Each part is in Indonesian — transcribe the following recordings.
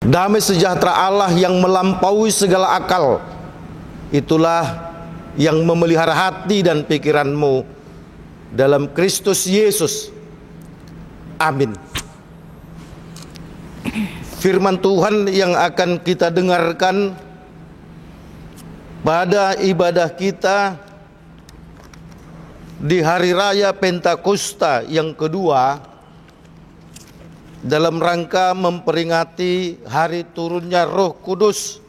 Damai sejahtera Allah yang melampaui segala akal, itulah yang memelihara hati dan pikiranmu dalam Kristus Yesus. Amin. Firman Tuhan yang akan kita dengarkan pada ibadah kita di hari raya Pentakosta yang kedua, dalam rangka memperingati hari turunnya Roh Kudus,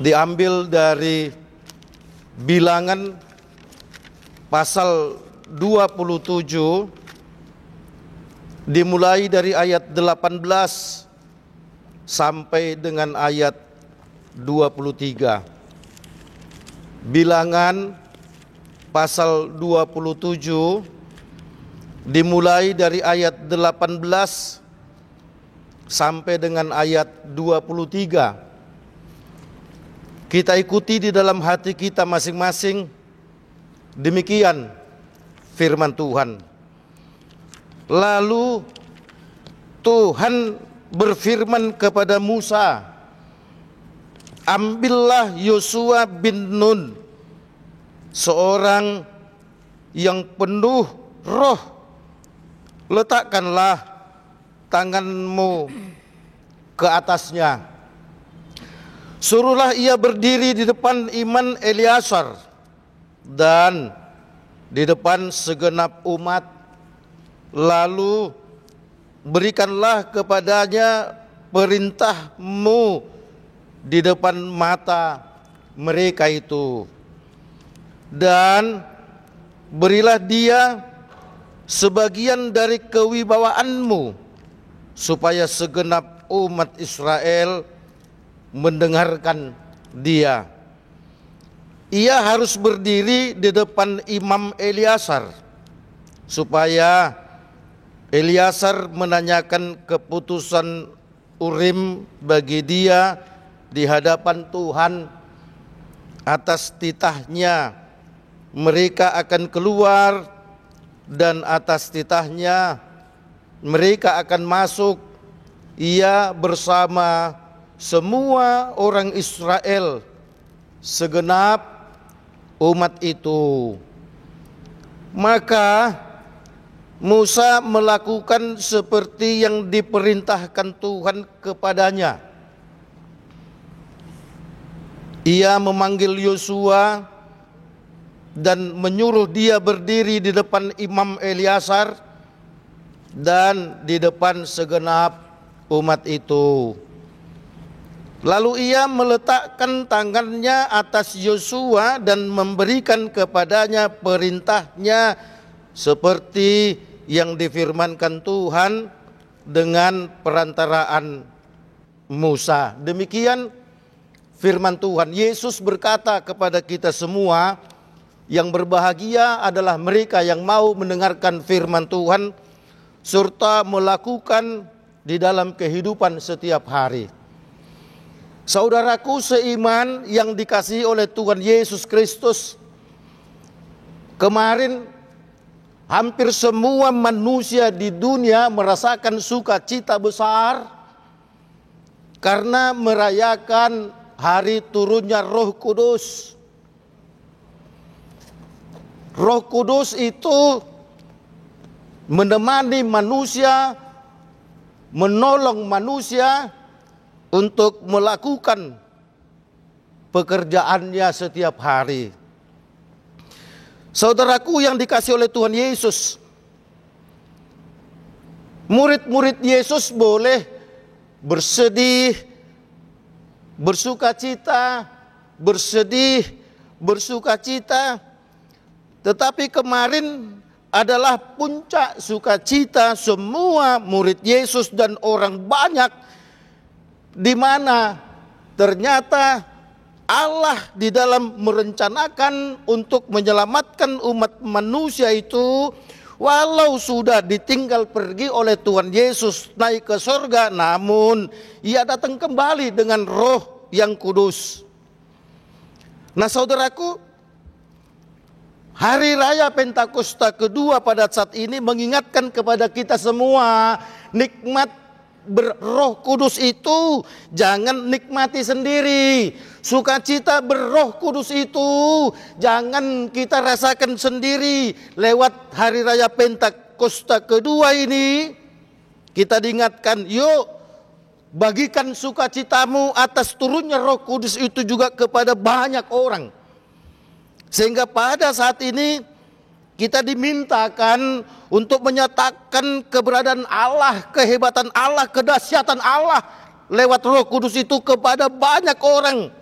diambil dari Bilangan pasal 27, dimulai dari ayat 18 sampai dengan ayat 23. Bilangan pasal 27 dimulai dari ayat 18 sampai dengan ayat 23. Kita ikuti di dalam hati kita masing-masing. Demikian firman Tuhan. Lalu Tuhan berfirman kepada Musa, ambillah Yosua bin Nun, seorang yang penuh roh, letakkanlah tanganmu ke atasnya. Suruhlah ia berdiri di depan imam Eleazar dan di depan segenap umat. Lalu berikanlah kepadanya perintahmu di depan mata mereka itu, dan berilah dia sebagian dari kewibawaanmu, supaya segenap umat Israel mendengarkan dia. Ia harus berdiri di depan imam Eleazar, supaya Eleazar menanyakan keputusan Urim bagi dia di hadapan Tuhan. Atas titahnya mereka akan keluar, dan atas titahnya mereka akan masuk, ia bersama semua orang Israel, segenap umat itu. Maka Musa melakukan seperti yang diperintahkan Tuhan kepadanya. Ia memanggil Yosua dan menyuruh dia berdiri di depan imam Eleazar dan di depan segenap umat itu. Lalu ia meletakkan tangannya atas Yosua dan memberikan kepadanya perintahnya seperti yang difirmankan Tuhan dengan perantaraan Musa. Demikian firman Tuhan. Yesus berkata kepada kita semua, yang berbahagia adalah mereka yang mau mendengarkan firman Tuhan serta melakukan di dalam kehidupan setiap hari. Saudaraku seiman yang dikasihi oleh Tuhan Yesus Kristus, kemarin hampir semua manusia di dunia merasakan sukacita besar karena merayakan hari turunnya Roh Kudus. Roh Kudus itu menemani manusia, menolong manusia untuk melakukan pekerjaannya setiap hari. Saudaraku yang dikasihi oleh Tuhan Yesus, murid-murid Yesus boleh bersedih, bersukacita, bersukacita. Tetapi kemarin adalah puncak sukacita semua murid Yesus dan orang banyak, di mana ternyata Allah di dalam merencanakan untuk menyelamatkan umat manusia itu, walau sudah ditinggal pergi oleh Tuhan Yesus naik ke surga, namun ia datang kembali dengan Roh yang kudus. Nah saudaraku, hari raya Pentakosta kedua pada saat ini mengingatkan kepada kita semua nikmat berroh kudus itu jangan nikmati sendiri. Sukacita berroh kudus itu jangan kita rasakan sendiri. Lewat hari raya Pentakosta kedua ini kita diingatkan, yuk bagikan sukacitamu atas turunnya Roh Kudus itu juga kepada banyak orang. Sehingga pada saat ini kita dimintakan untuk menyatakan keberadaan Allah, kehebatan Allah, kedahsyatan Allah lewat Roh Kudus itu kepada banyak orang.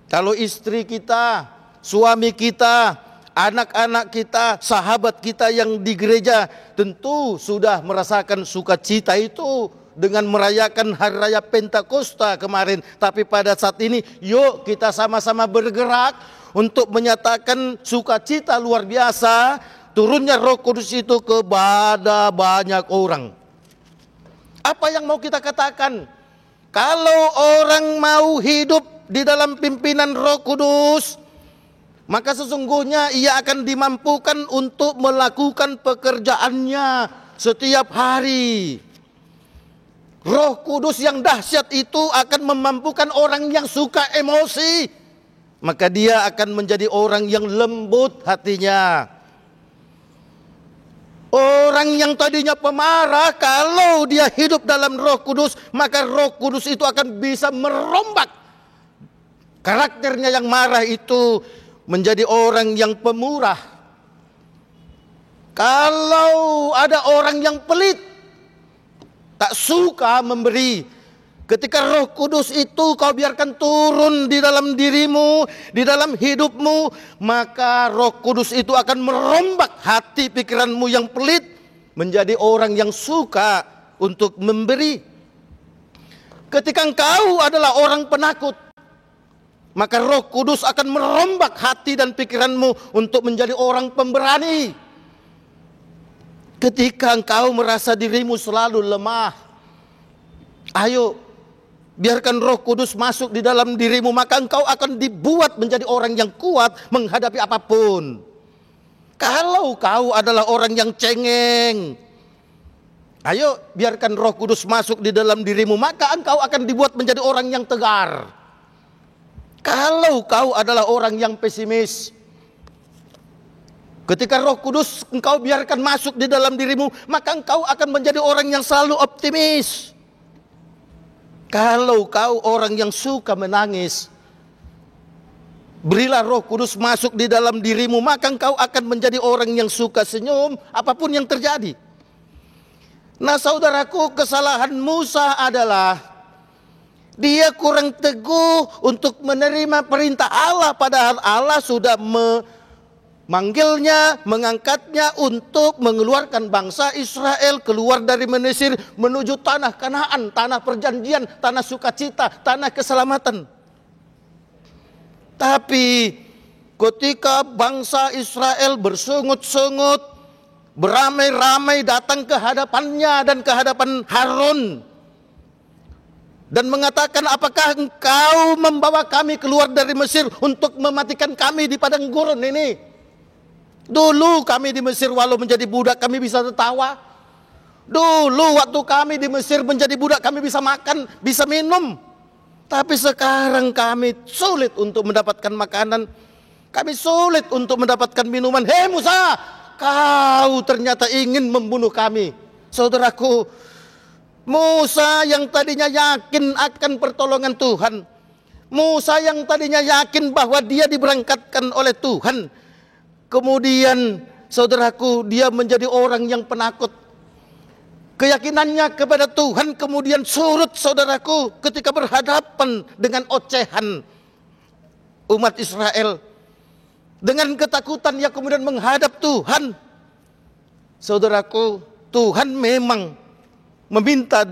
Kalau istri kita, suami kita, anak-anak kita, sahabat kita yang di gereja tentu sudah merasakan sukacita itu dengan merayakan hari raya Pentakosta kemarin. Tapi pada saat ini yuk kita sama-sama bergerak untuk menyatakan sukacita luar biasa turunnya Roh Kudus itu kepada banyak orang. Apa yang mau kita katakan? Kalau orang mau hidup di dalam pimpinan Roh Kudus, maka sesungguhnya ia akan dimampukan untuk melakukan pekerjaannya setiap hari. Roh Kudus yang dahsyat itu akan memampukan orang yang suka emosi, maka dia akan menjadi orang yang lembut hatinya. Orang yang tadinya pemarah, kalau dia hidup dalam Roh Kudus, maka Roh Kudus itu akan bisa merombak karakternya yang marah itu menjadi orang yang pemurah. Kalau ada orang yang pelit, tak suka memberi, ketika Roh Kudus itu kau biarkan turun di dalam dirimu, di dalam hidupmu, maka Roh Kudus itu akan merombak hati pikiranmu yang pelit menjadi orang yang suka untuk memberi. Ketika engkau adalah orang penakut, maka Roh Kudus akan merombak hati dan pikiranmu untuk menjadi orang pemberani. Ketika engkau merasa dirimu selalu lemah, ayo biarkan Roh Kudus masuk di dalam dirimu, maka engkau akan dibuat menjadi orang yang kuat menghadapi apapun. Kalau kau adalah orang yang cengeng, ayo biarkan Roh Kudus masuk di dalam dirimu, maka engkau akan dibuat menjadi orang yang tegar. Kalau kau adalah orang yang pesimis, ketika Roh Kudus engkau biarkan masuk di dalam dirimu, maka engkau akan menjadi orang yang selalu optimis. Kalau kau orang yang suka menangis, berilah Roh Kudus masuk di dalam dirimu, maka engkau akan menjadi orang yang suka senyum apapun yang terjadi. Nah saudaraku, kesalahan Musa adalah dia kurang teguh untuk menerima perintah Allah, padahal Allah sudah memanggilnya, mengangkatnya untuk mengeluarkan bangsa Israel keluar dari Mesir menuju tanah Kanaan, tanah perjanjian, tanah sukacita, tanah keselamatan. Tapi ketika bangsa Israel bersungut-sungut, beramai-ramai datang ke hadapannya dan ke hadapan Harun dan mengatakan, apakah engkau membawa kami keluar dari Mesir untuk mematikan kami di padang gurun ini? Dulu kami di Mesir walau menjadi budak kami bisa tertawa. Dulu waktu kami di Mesir menjadi budak kami bisa makan, bisa minum. Tapi sekarang kami sulit untuk mendapatkan makanan. Kami sulit untuk mendapatkan minuman. Hei Musa, kau ternyata ingin membunuh kami. Saudaraku, Musa yang tadinya yakin akan pertolongan Tuhan, Musa yang tadinya yakin bahwa dia diberangkatkan oleh Tuhan, kemudian saudaraku dia menjadi orang yang penakut. Keyakinannya kepada Tuhan kemudian surut saudaraku ketika berhadapan dengan ocehan umat Israel. Dengan ketakutan ia kemudian menghadap Tuhan. Saudaraku, Tuhan memang meminta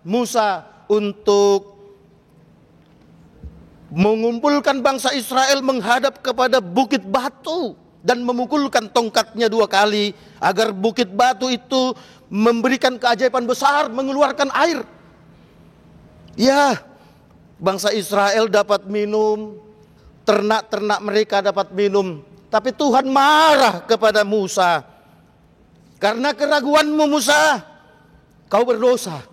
Musa untuk mengumpulkan bangsa Israel menghadap kepada bukit batu dan memukulkan tongkatnya 2 kali agar bukit batu itu memberikan keajaiban besar, mengeluarkan air. Ya, bangsa Israel dapat minum, ternak-ternak mereka dapat minum, tapi Tuhan marah kepada Musa. Karena keraguanmu Musa, kau berdosa.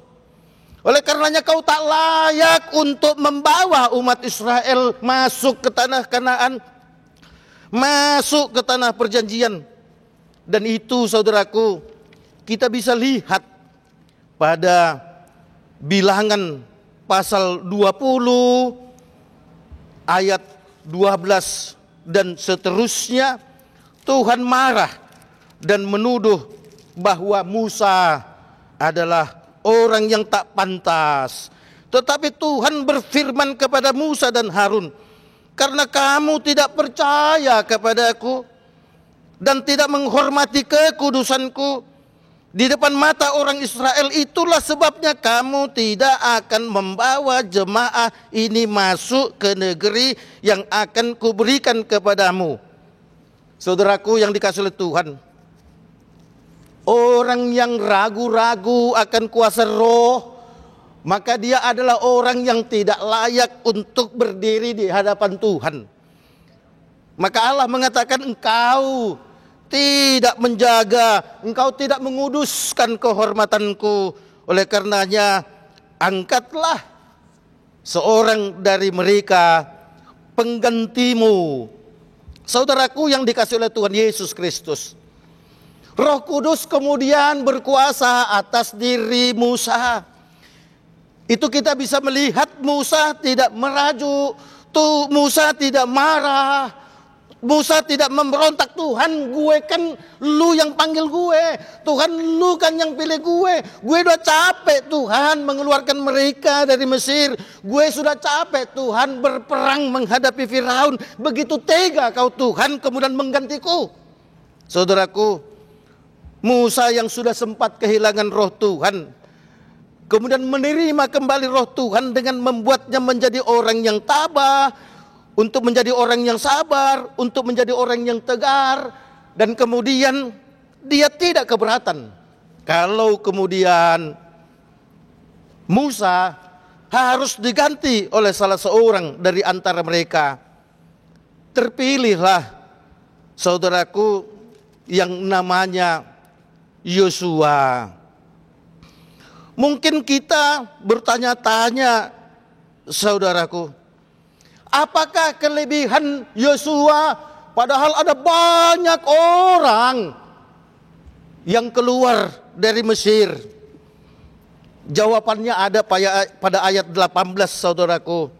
Oleh karenanya kau tak layak untuk membawa umat Israel masuk ke tanah Kanaan, masuk ke tanah perjanjian. Dan itu saudaraku, kita bisa lihat pada Bilangan pasal 20 ayat 12 dan seterusnya. Tuhan marah dan menuduh bahwa Musa adalah orang yang tak pantas. Tetapi Tuhan berfirman kepada Musa dan Harun, karena kamu tidak percaya kepadaku dan tidak menghormati kekudusanku di depan mata orang Israel, itulah sebabnya kamu tidak akan membawa jemaah ini masuk ke negeri yang akan kuberikan kepadamu. Saudaraku yang dikasihi oleh Tuhan, orang yang ragu-ragu akan kuasa roh, maka dia adalah orang yang tidak layak untuk berdiri di hadapan Tuhan. Maka Allah mengatakan, engkau tidak menjaga, engkau tidak menguduskan kehormatanku. Oleh karenanya angkatlah seorang dari mereka penggantimu. Saudaraku yang dikasihi oleh Tuhan Yesus Kristus, Roh Kudus kemudian berkuasa atas diri Musa. Itu kita bisa melihat Musa tidak merajuk, Musa tidak marah, Musa tidak memberontak. Tuhan, gue kan lu yang panggil gue, Tuhan lu kan yang pilih gue udah capek Tuhan mengeluarkan mereka dari Mesir, gue sudah capek Tuhan berperang menghadapi Firaun, begitu tega kau Tuhan kemudian menggantiku. Saudaraku, Musa yang sudah sempat kehilangan roh Tuhan kemudian menerima kembali roh Tuhan dengan membuatnya menjadi orang yang tabah, untuk menjadi orang yang sabar, untuk menjadi orang yang tegar. Dan kemudian dia tidak keberatan kalau kemudian Musa harus diganti oleh salah seorang dari antara mereka. Terpilihlah saudaraku yang namanya Yosua. Mungkin kita bertanya-tanya saudaraku, apakah kelebihan Yosua padahal ada banyak orang yang keluar dari Mesir? Jawabannya ada pada ayat 18 saudaraku.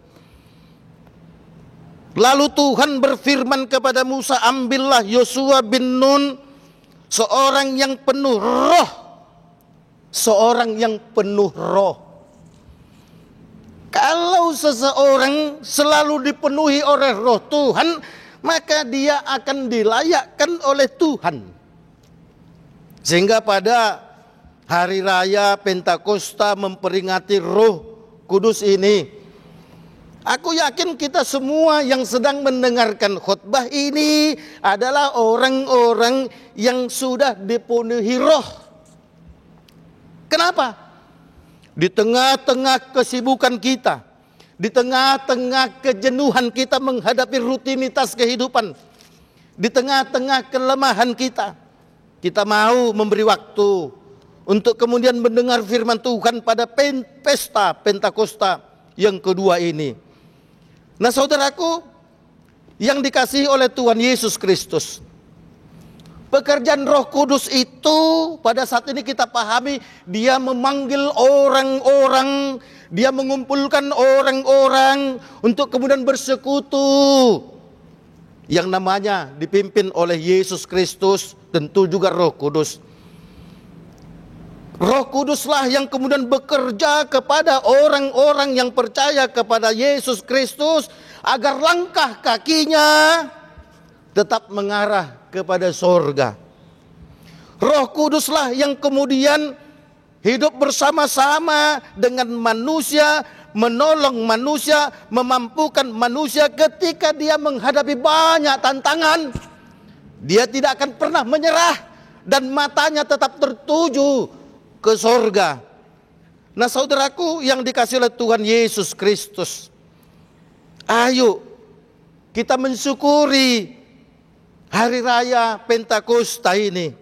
Lalu Tuhan berfirman kepada Musa, ambillah Yosua bin Nun, seorang yang penuh roh. Seorang yang penuh roh. Kalau seseorang selalu dipenuhi oleh roh Tuhan, maka dia akan dilayakkan oleh Tuhan. Sehingga pada hari raya Pentakosta memperingati Roh Kudus ini, aku yakin kita semua yang sedang mendengarkan khotbah ini adalah orang-orang yang sudah dipenuhi roh. Kenapa? Di tengah-tengah kesibukan kita, di tengah-tengah kejenuhan kita menghadapi rutinitas kehidupan, di tengah-tengah kelemahan kita mau memberi waktu untuk kemudian mendengar firman Tuhan pada pesta Pentakosta yang kedua ini. Nah saudaraku yang dikasihi oleh Tuhan Yesus Kristus, pekerjaan Roh Kudus itu pada saat ini kita pahami, dia memanggil orang-orang, dia mengumpulkan orang-orang untuk kemudian bersekutu, yang namanya dipimpin oleh Yesus Kristus, tentu juga Roh Kudus. Roh Kuduslah yang kemudian bekerja kepada orang-orang yang percaya kepada Yesus Kristus agar langkah kakinya tetap mengarah kepada sorga. Roh Kuduslah yang kemudian hidup bersama-sama dengan manusia, menolong manusia, memampukan manusia ketika dia menghadapi banyak tantangan. Dia tidak akan pernah menyerah dan matanya tetap tertuju ke sorga. Nah saudaraku yang dikasihi oleh Tuhan Yesus Kristus, ayo kita mensyukuri hari raya Pentakosta ini.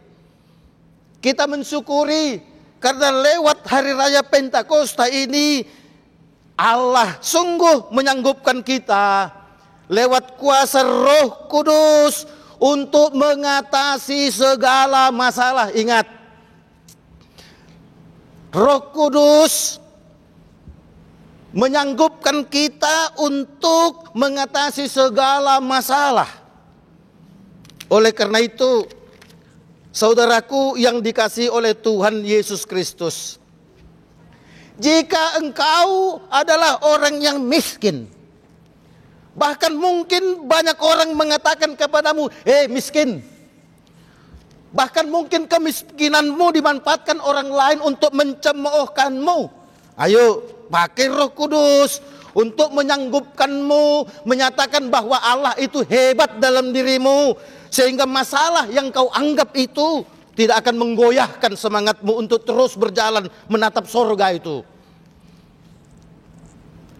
Kita mensyukuri Karena lewat hari raya Pentakosta ini Allah sungguh menyanggupkan kita lewat kuasa Roh Kudus untuk mengatasi segala masalah. Ingat, Roh Kudus menyanggupkan kita untuk mengatasi segala masalah. Oleh karena itu, saudaraku yang dikasihi oleh Tuhan Yesus Kristus, jika engkau adalah orang yang miskin, bahkan mungkin banyak orang mengatakan kepadamu, miskin. Bahkan mungkin kemiskinanmu dimanfaatkan orang lain untuk mencemoohkanmu. Ayo, pakai Roh Kudus untuk menyanggupkanmu, menyatakan bahwa Allah itu hebat dalam dirimu, sehingga masalah yang kau anggap itu tidak akan menggoyahkan semangatmu untuk terus berjalan menatap sorga itu.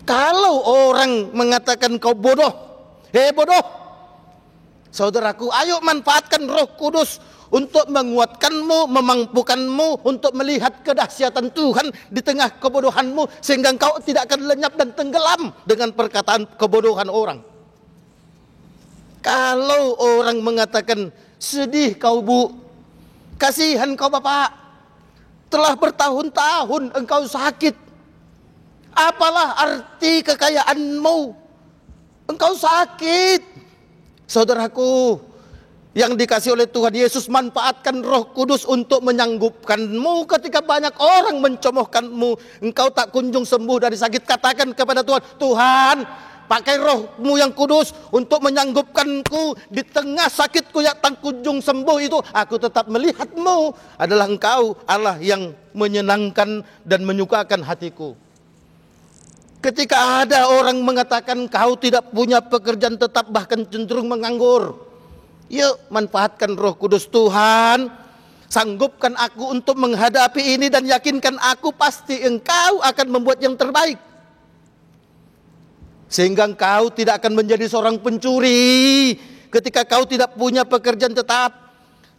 Kalau orang mengatakan kau bodoh, bodoh, saudaraku, ayo manfaatkan Roh Kudus untuk menguatkanmu, memampukanmu untuk melihat kedahsyatan Tuhan di tengah kebodohanmu, sehingga engkau tidak akan lenyap dan tenggelam dengan perkataan kebodohan orang. Kalau orang mengatakan, sedih kau bu, kasihan kau bapak, telah bertahun-tahun engkau sakit, apalah arti kekayaanmu, engkau sakit. Saudaraku yang dikasihi oleh Tuhan Yesus, manfaatkan Roh Kudus untuk menyanggupkanmu ketika banyak orang mencemohkanmu, engkau tak kunjung sembuh dari sakit. Katakan kepada Tuhan, Tuhan, pakai Roh-Mu yang kudus untuk menyanggupkanku di tengah sakitku yang tak kunjung sembuh itu. Aku tetap melihat-Mu adalah Engkau Allah yang menyenangkan dan menyukakan hatiku. Ketika ada orang mengatakan kau tidak punya pekerjaan tetap, bahkan cenderung menganggur, yuk manfaatkan Roh Kudus. Tuhan, sanggupkan aku untuk menghadapi ini dan yakinkan aku pasti Engkau akan membuat yang terbaik. Sehingga engkau tidak akan menjadi seorang pencuri ketika kau tidak punya pekerjaan tetap.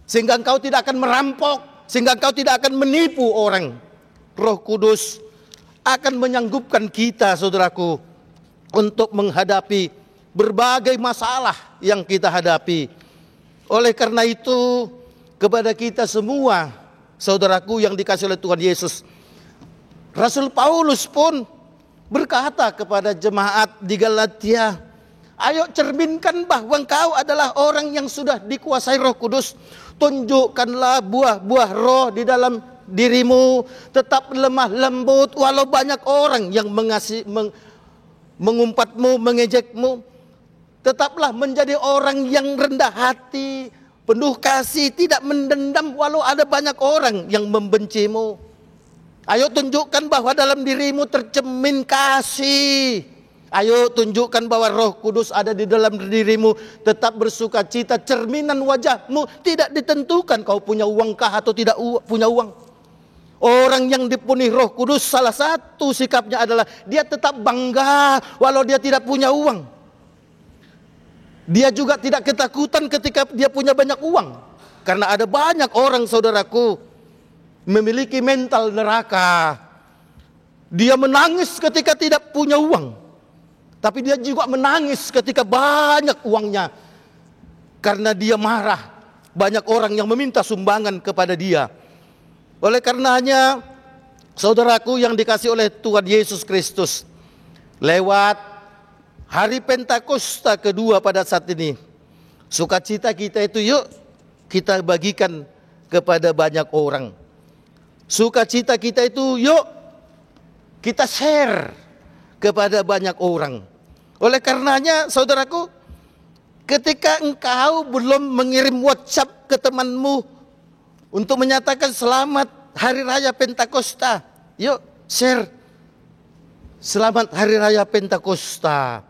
Sehingga engkau tidak akan merampok, sehingga engkau tidak akan menipu orang. Roh Kudus akan menyanggupkan kita, saudaraku, untuk menghadapi berbagai masalah yang kita hadapi. Oleh karena itu, kepada kita semua, saudaraku yang dikasihi oleh Tuhan Yesus, Rasul Paulus pun berkata kepada jemaat di Galatia, ayo cerminkan bahwa engkau adalah orang yang sudah dikuasai Roh Kudus. Tunjukkanlah buah-buah roh di dalam dirimu. Tetap lemah lembut walau banyak orang yang mengumpatmu, mengejekmu. Tetaplah menjadi orang yang rendah hati, penuh kasih, tidak mendendam walau ada banyak orang yang membencimu. Ayo tunjukkan bahwa dalam dirimu tercemin kasih. Ayo tunjukkan bahwa Roh Kudus ada di dalam dirimu. Tetap bersuka cita, cerminan wajahmu tidak ditentukan kau punya uangkah atau tidak punya uang. Orang yang dipenuhi Roh Kudus, salah satu sikapnya adalah dia tetap bangga walau dia tidak punya uang. Dia juga tidak ketakutan ketika dia punya banyak uang. Karena ada banyak orang, saudaraku, memiliki mental neraka. Dia menangis ketika tidak punya uang, tapi dia juga menangis ketika banyak uangnya. Karena dia marah, banyak orang yang meminta sumbangan kepada dia. Oleh karenanya, saudaraku yang dikasihi oleh Tuhan Yesus Kristus, lewat hari Pentakosta kedua pada saat ini, sukacita kita itu yuk kita bagikan kepada banyak orang. Sukacita kita itu yuk kita share kepada banyak orang. Oleh karenanya, saudaraku, ketika engkau belum mengirim WhatsApp ke temanmu untuk menyatakan selamat hari raya Pentakosta, yuk share selamat hari raya Pentakosta.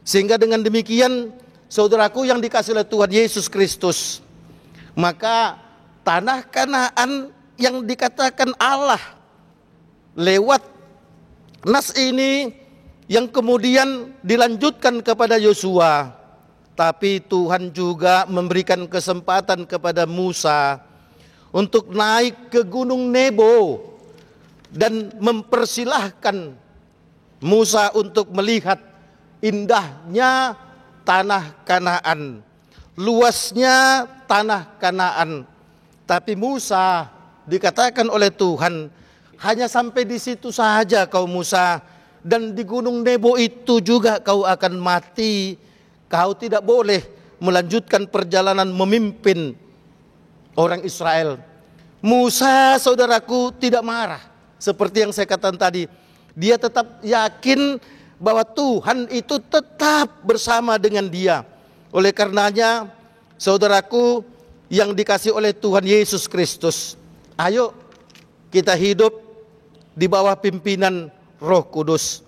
Sehingga dengan demikian, saudaraku yang dikasihi oleh Tuhan Yesus Kristus, maka tanah Kanaan yang dikatakan Allah lewat nas ini yang kemudian dilanjutkan kepada Yosua, tapi Tuhan juga memberikan kesempatan kepada Musa untuk naik ke Gunung Nebo dan mempersilahkan Musa untuk melihat indahnya tanah Kanaan, luasnya tanah Kanaan. Tapi Musa dikatakan oleh Tuhan, hanya sampai di situ saja kau Musa, dan di Gunung Nebo itu juga kau akan mati. Kau tidak boleh melanjutkan perjalanan memimpin orang Israel. Musa, saudaraku, tidak marah. Seperti yang saya katakan tadi, dia tetap yakin bahwa Tuhan itu tetap bersama dengan dia. Oleh karenanya, saudaraku yang dikasih oleh Tuhan Yesus Kristus, ayo kita hidup di bawah pimpinan Roh Kudus.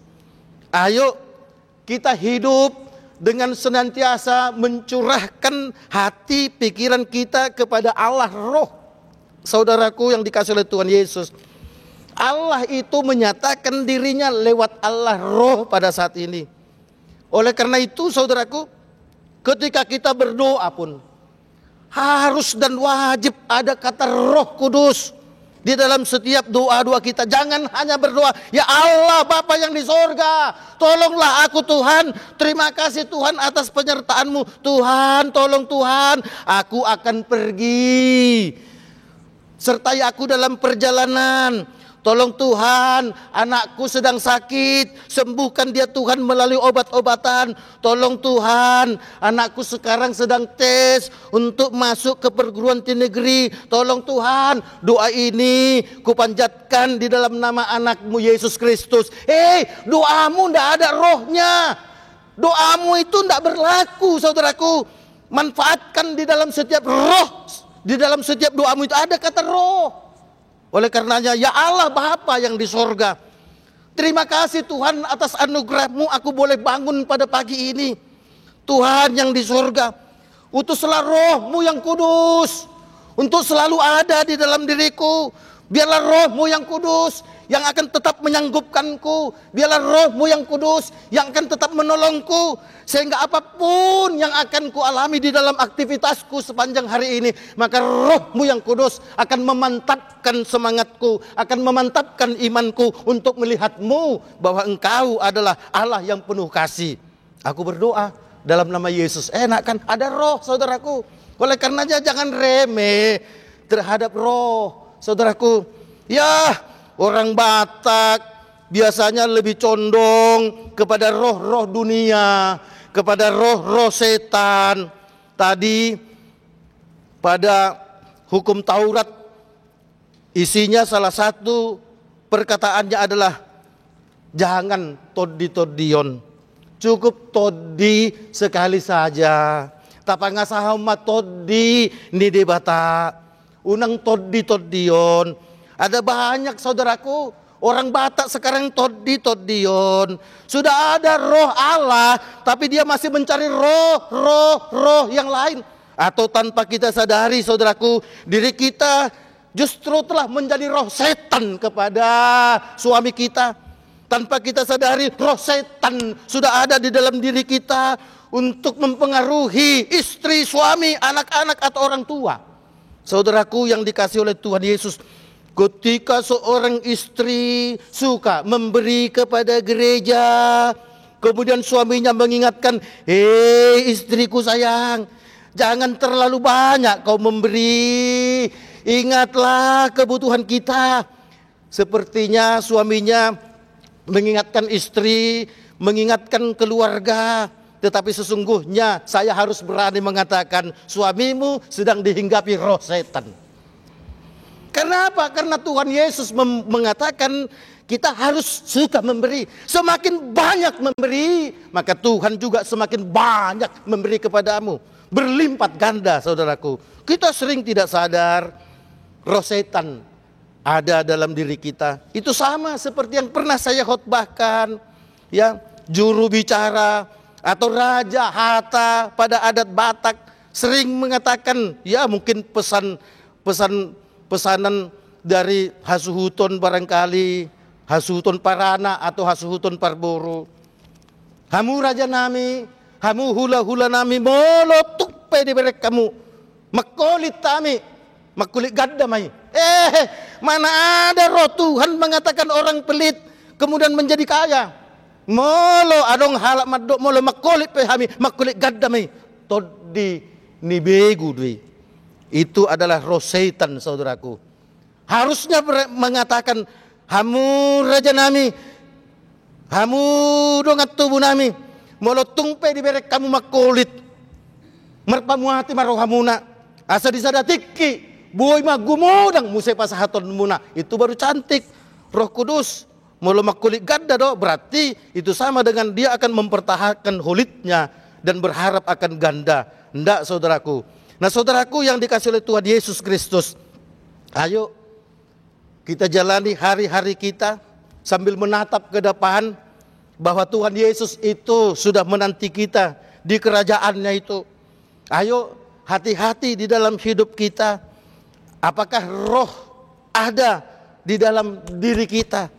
Ayo kita hidup dengan senantiasa mencurahkan hati pikiran kita kepada Allah Roh. Saudaraku yang dikasih oleh Tuhan Yesus, Allah itu menyatakan dirinya lewat Allah Roh pada saat ini. Oleh karena itu saudaraku, ketika kita berdoa pun harus dan wajib ada kata Roh Kudus di dalam setiap doa-doa kita. Jangan hanya berdoa, ya Allah Bapa yang di sorga, tolonglah aku Tuhan. Terima kasih Tuhan atas penyertaan-Mu. Tuhan, tolong Tuhan, aku akan pergi. Sertai aku dalam perjalanan. Tolong Tuhan, anakku sedang sakit, sembuhkan dia Tuhan melalui obat-obatan. Tolong Tuhan, anakku sekarang sedang tes untuk masuk ke perguruan tinggi negeri. Tolong Tuhan, doa ini kupanjatkan di dalam nama anakmu Yesus Kristus. Doamu tidak ada rohnya. Doamu itu tidak berlaku, saudaraku. Manfaatkan di dalam setiap roh, di dalam setiap doamu itu ada kata roh. Oleh karenanya, ya Allah Bapa yang di sorga, terima kasih Tuhan atas anugerah-Mu aku boleh bangun pada pagi ini. Tuhan yang di sorga, utuslah Roh-Mu yang kudus untuk selalu ada di dalam diriku. Biarlah Roh-Mu yang kudus yang akan tetap menyanggupkanku. Biarlah Roh-Mu yang kudus yang akan tetap menolongku, sehingga apapun yang akan kualami di dalam aktivitasku sepanjang hari ini, maka Roh-Mu yang kudus akan memantapkan semangatku, akan memantapkan imanku untuk melihat-Mu bahwa Engkau adalah Allah yang penuh kasih. Aku berdoa dalam nama Yesus. Enak kan? Ada roh, saudaraku. Oleh karenanya jangan remeh terhadap roh, saudaraku. Ya, orang Batak biasanya lebih condong kepada roh-roh dunia, kepada roh-roh setan. Tadi pada hukum Taurat isinya salah satu perkataannya adalah jangan todi-todion. Cukup todi sekali saja. Tapangasahama todi ni debata. Unang todi-todion. Ada banyak saudaraku, orang Batak sekarang todi-todion. Sudah ada roh Allah, tapi dia masih mencari roh yang lain. Atau tanpa kita sadari saudaraku, diri kita justru telah menjadi roh setan kepada suami kita. Tanpa kita sadari, roh setan sudah ada di dalam diri kita untuk mempengaruhi istri, suami, anak-anak atau orang tua. Saudaraku yang dikasihi oleh Tuhan Yesus, ketika seorang istri suka memberi kepada gereja, kemudian suaminya mengingatkan, hei istriku sayang, jangan terlalu banyak kau memberi, ingatlah kebutuhan kita. Sepertinya suaminya mengingatkan istri, mengingatkan keluarga, tetapi sesungguhnya saya harus berani mengatakan suamimu sedang dihinggapi roh setan. Karena apa? Karena Tuhan Yesus mengatakan kita harus suka memberi. Semakin banyak memberi, maka Tuhan juga semakin banyak memberi kepadamu. Berlipat ganda, saudaraku. Kita sering tidak sadar roh setan ada dalam diri kita. Itu sama seperti yang pernah saya khotbahkan, ya, juru bicara atau raja Hatta pada adat Batak sering mengatakan, ya mungkin pesanan dari Hasuhuton barangkali, Hasuhuton Parana atau Hasuhuton Parboro. Hamu raja nami, hamu hula-hula nami, molo tukpe di berek kamu, makolit tami, makulit gadda mai. Mana ada roh Tuhan mengatakan orang pelit kemudian menjadi kaya. Molo adong halak madok molo makulit pehami makulit gadda mai. Todi ni begu dui. Itu adalah roh setan, saudaraku. Harusnya mengatakan, hamu raja nami, hamu dongat tubuh nami, molo tungpe diberek kamu makulit. Merpamuati marohamuna, asa disadatiki, buoy magumudang musay pasahaton muna. Itu baru cantik. Roh Kudus molo makulit gadda do, berarti itu sama dengan dia akan mempertahankan hulitnya dan berharap akan ganda. Ndak, saudaraku. Nah, saudaraku yang dikasih oleh Tuhan Yesus Kristus, ayo kita jalani hari-hari kita sambil menatap ke depan bahwa Tuhan Yesus itu sudah menanti kita di kerajaannya itu. Ayo hati-hati di dalam hidup kita. Apakah roh ada di dalam diri kita?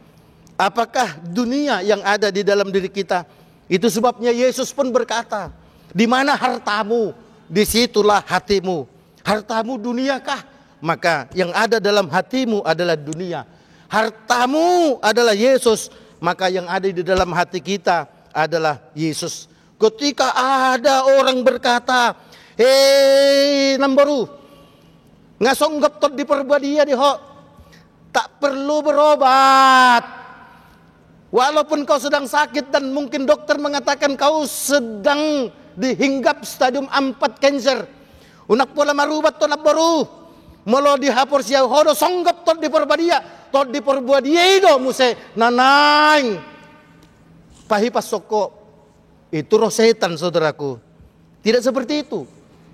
Apakah dunia yang ada di dalam diri kita? Itu sebabnya Yesus pun berkata, di mana hartamu, disitulah hatimu. Hartamu duniakah? Maka yang ada dalam hatimu adalah dunia. Hartamu adalah Yesus, maka yang ada di dalam hati kita adalah Yesus. Ketika ada orang berkata, nambaru, ngasonggap tot diperbuat dia ho, tak perlu berobat. Walaupun kau sedang sakit dan mungkin dokter mengatakan kau sedang dihinggap stadium 4 cancer. Unak pola marubat to nabaru. Molo dihapor siya hodo songgap tot diperbadia. Tot diperbadia do muse nanang. Pahipas soko. Itu roh setan, saudaraku. Tidak seperti itu.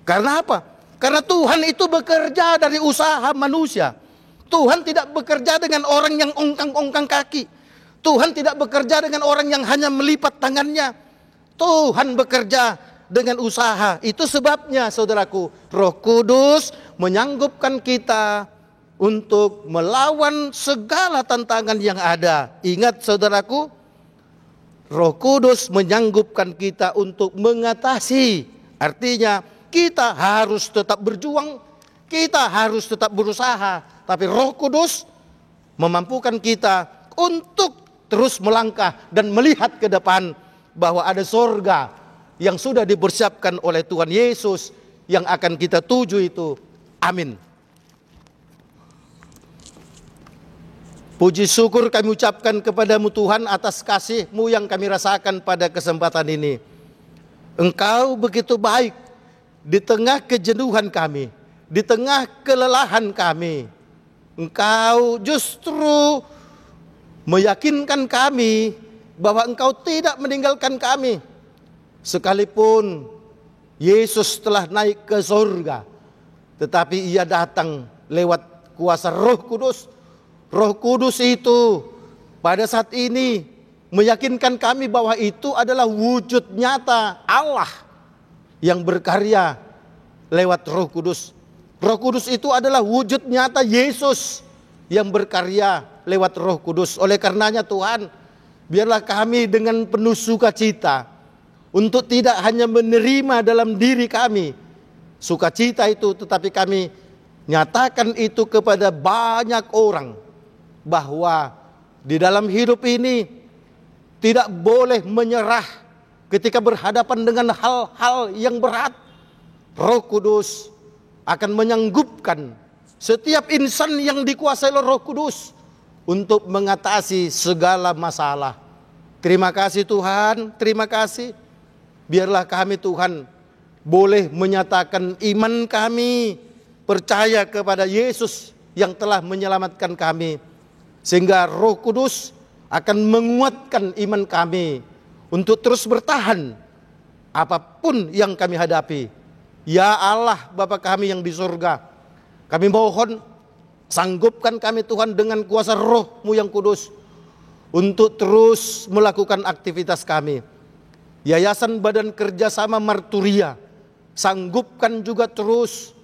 Karena apa? Karena Tuhan itu bekerja dari usaha manusia. Tuhan tidak bekerja dengan orang yang ongkang-ongkang kaki. Tuhan tidak bekerja dengan orang yang hanya melipat tangannya. Tuhan bekerja dengan usaha. Itu sebabnya, saudaraku, Roh Kudus menyanggupkan kita untuk melawan segala tantangan yang ada. Ingat, saudaraku, Roh Kudus menyanggupkan kita untuk mengatasi. Artinya kita harus tetap berjuang, kita harus tetap berusaha. Tapi Roh Kudus memampukan kita untuk terus melangkah dan melihat ke depan bahwa ada sorga yang sudah dipersiapkan oleh Tuhan Yesus yang akan kita tuju itu. Amin. Puji syukur kami ucapkan kepadamu Tuhan atas kasih-Mu yang kami rasakan pada kesempatan ini. Engkau begitu baik di tengah kejenuhan kami, di tengah kelelahan kami. Engkau justru meyakinkan kami bahwa Engkau tidak meninggalkan kami. Sekalipun Yesus telah naik ke surga, tetapi Ia datang lewat kuasa Roh Kudus. Roh Kudus itu pada saat ini meyakinkan kami bahwa itu adalah wujud nyata Allah yang berkarya lewat Roh Kudus. Roh Kudus itu adalah wujud nyata Yesus yang berkarya lewat Roh Kudus. Oleh karenanya Tuhan, biarlah kami dengan penuh sukacita untuk tidak hanya menerima dalam diri kami sukacita itu, tetapi kami nyatakan itu kepada banyak orang bahwa di dalam hidup ini tidak boleh menyerah ketika berhadapan dengan hal-hal yang berat. Roh Kudus akan menyanggupkan setiap insan yang dikuasai oleh Roh Kudus untuk mengatasi segala masalah. Terima kasih Tuhan, terima kasih. Biarlah kami Tuhan boleh menyatakan iman kami, percaya kepada Yesus yang telah menyelamatkan kami. Sehingga Roh Kudus akan menguatkan iman kami untuk terus bertahan apapun yang kami hadapi. Ya Allah Bapa kami yang di surga, kami mohon sanggupkan kami Tuhan dengan kuasa Roh-Mu yang kudus untuk terus melakukan aktivitas kami. Yayasan Badan Kerjasama Marturia, sanggupkan juga terus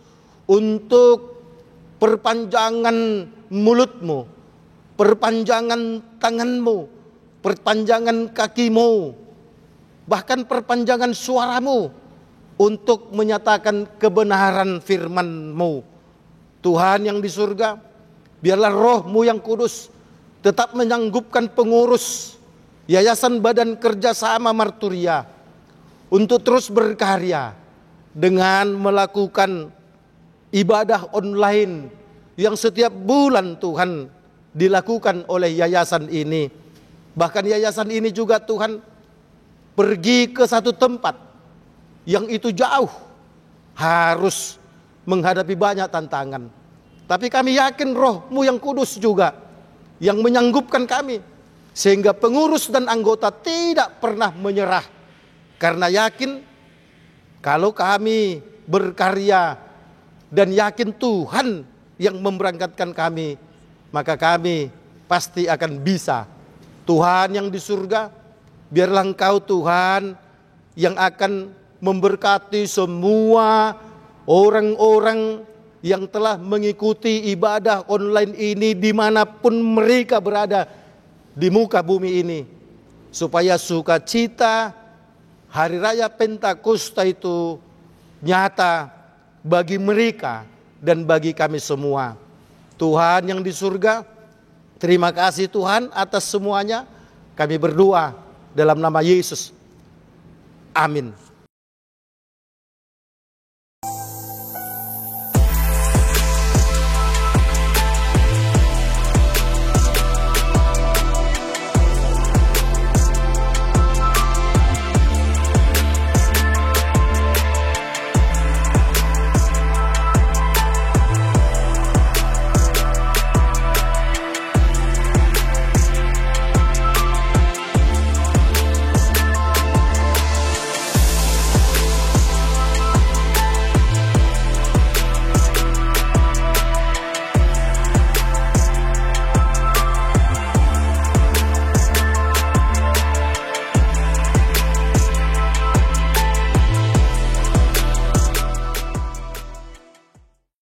untuk perpanjangan mulut-Mu, perpanjangan tangan-Mu, perpanjangan kaki-Mu, bahkan perpanjangan suara-Mu untuk menyatakan kebenaran firman-Mu. Tuhan yang di surga, biarlah Roh-Mu yang kudus tetap menyanggupkan pengurus Yayasan Badan Kerjasama Marturia untuk terus berkarya dengan melakukan ibadah online yang setiap bulan Tuhan dilakukan oleh yayasan ini. Bahkan yayasan ini juga Tuhan pergi ke satu tempat yang itu jauh, harus menghadapi banyak tantangan. Tapi kami yakin Roh-Mu yang kudus juga yang menyanggupkan kami, sehingga pengurus dan anggota tidak pernah menyerah. Karena yakin kalau kami berkarya dan yakin Tuhan yang memberangkatkan kami, maka kami pasti akan bisa. Tuhan yang di surga, biarlah Engkau Tuhan yang akan memberkati semua orang-orang yang telah mengikuti ibadah online ini dimanapun mereka berada di muka bumi ini, supaya sukacita Hari Raya Pentakosta itu nyata bagi mereka dan bagi kami semua. Tuhan yang di surga, terima kasih Tuhan atas semuanya. Kami berdoa dalam nama Yesus. Amin.